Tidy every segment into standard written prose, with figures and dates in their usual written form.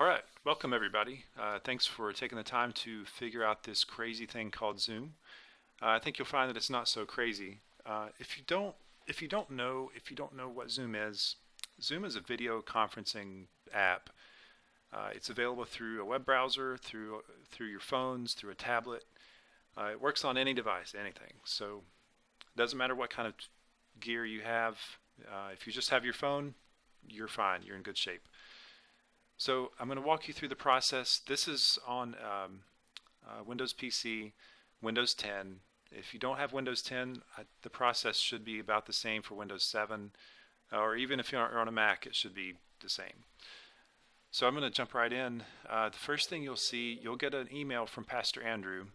All right, welcome everybody. Thanks for taking the time to figure out this crazy thing called Zoom. I think you'll find that it's not so crazy. If you don't know what Zoom is a video conferencing app. It's available through a web browser, through your phones, through a tablet. It works on any device, anything. So it doesn't matter what kind of gear you have. If you just have your phone, you're fine. You're in good shape. So I'm going to walk you through the process. This is on Windows PC, Windows 10. If you don't have Windows 10, the process should be about the same for Windows 7, or even if you're on a Mac, it should be the same. So I'm going to jump right in. The first thing you'll see, you'll get an email from Pastor Andrew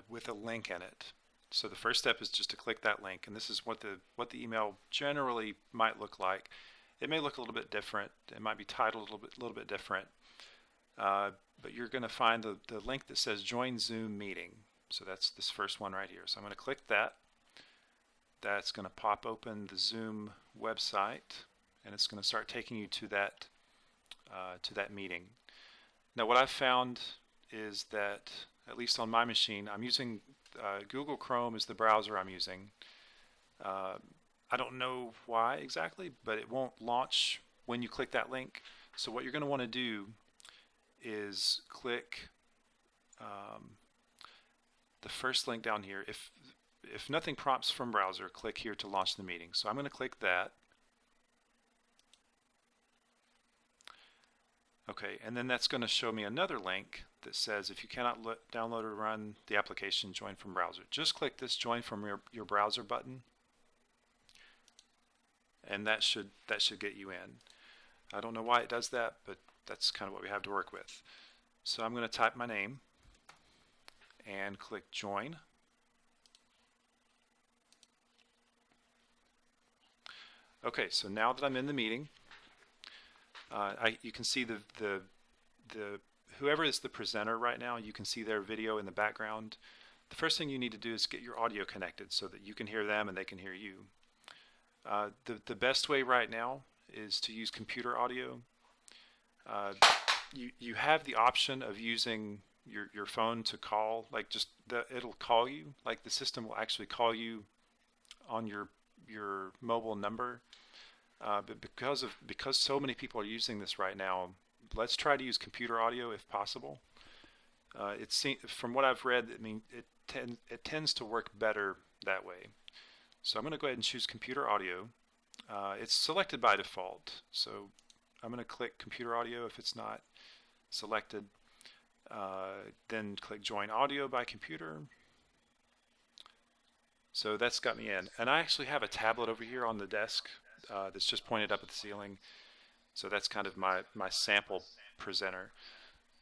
with a link in it. So the first step is just to click that link, and this is what the email generally might look like. It may look a little bit different. It might be titled a little bit different. But you're going to find the link that says Join Zoom Meeting. So that's this first one right here. So I'm going to click that. That's going to pop open the Zoom website, and it's going to start taking you to that meeting. Now what I've found is that, at least on my machine, I'm using Google Chrome is the browser I'm using. I don't know why exactly, but it won't launch when you click that link. So what you're going to want to do is click the first link down here. If nothing prompts from browser, click here to launch the meeting. So I'm going to click that. Okay, and then that's going to show me another link that says if you cannot download or run the application, join from browser. Just click this join from your browser button, and that should get you in. I don't know why it does that, but that's kind of what we have to work with. So I'm going to type my name and click join. Okay, so now that I'm in the meeting, you can see the whoever is the presenter right now, you can see their video in the background. The first thing you need to do is get your audio connected so that you can hear them and they can hear you. The best way right now is to use computer audio. You have the option of using your phone to call, like it'll call you, like the system will actually call you on your mobile number. But because so many people are using this right now, let's try to use computer audio if possible. From what I've read, it tends to work better that way. So I'm going to go ahead and choose computer audio. It's selected by default, so I'm going to click computer audio if it's not selected. Then click join audio by computer. So that's got me in. And I actually have a tablet over here on the desk that's just pointed up at the ceiling. So that's kind of my sample presenter.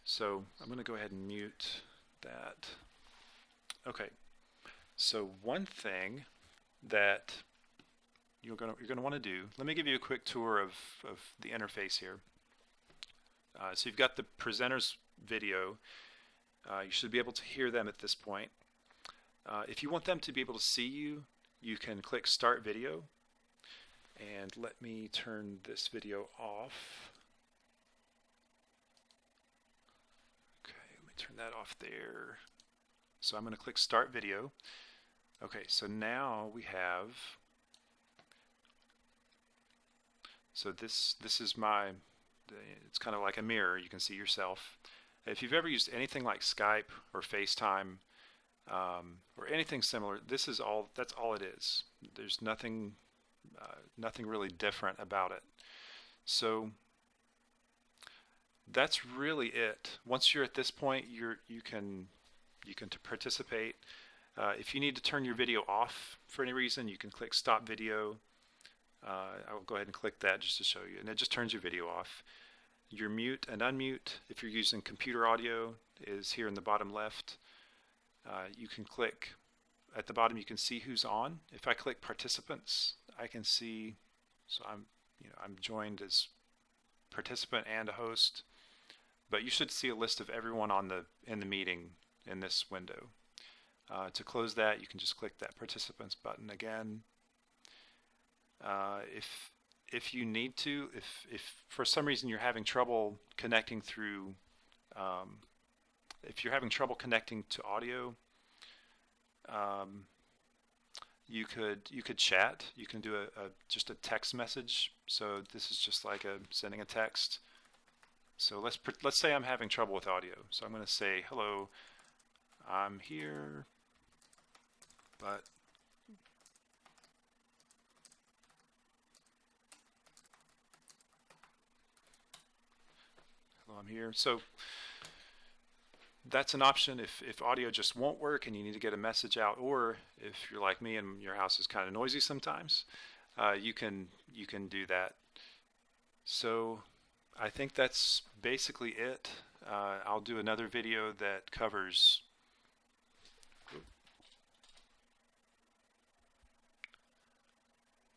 So I'm going to go ahead and mute that. Okay, so one thing that you're going to want to do, let me give you a quick tour of the interface here. So you've got the presenter's video. You should be able to hear them at this point. If you want them to be able to see you, you can click Start Video. And let me turn this video off. Okay, let me turn that off there. So I'm going to click Start Video. Okay, so now we have, so this is it's kind of like a mirror. You can see yourself. If you've ever used anything like Skype or FaceTime or anything similar, that's all it is. There's nothing really different about it. So that's really it. Once you're at this point, you can participate. If you need to turn your video off for any reason, you can click Stop Video. I will go ahead and click that just to show you, and it just turns your video off. Your mute and unmute, if you're using computer audio, is here in the bottom left. You can click at the bottom. You can see who's on. If I click Participants, I can see. So I'm joined as participant and a host, but you should see a list of everyone in the meeting in this window. To close that, you can just click that Participants button again. if you need to, if for some reason you're having trouble connecting through, um, if you're having trouble connecting to audio, um, you could chat. You can do a just a text message. So this is just like sending a text. So let's say I'm having trouble with audio. So I'm going to say, hello, I'm here, but hello, I'm here. So that's an option if audio just won't work and you need to get a message out, or if you're like me and your house is kind of noisy sometimes, you can do that. So I think that's basically it. I'll do another video that covers.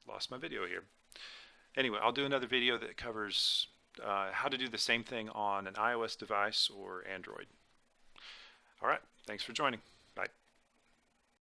Lost my video here. Anyway, I'll do another video that covers how to do the same thing on an iOS device or Android. All right, thanks for joining. Bye.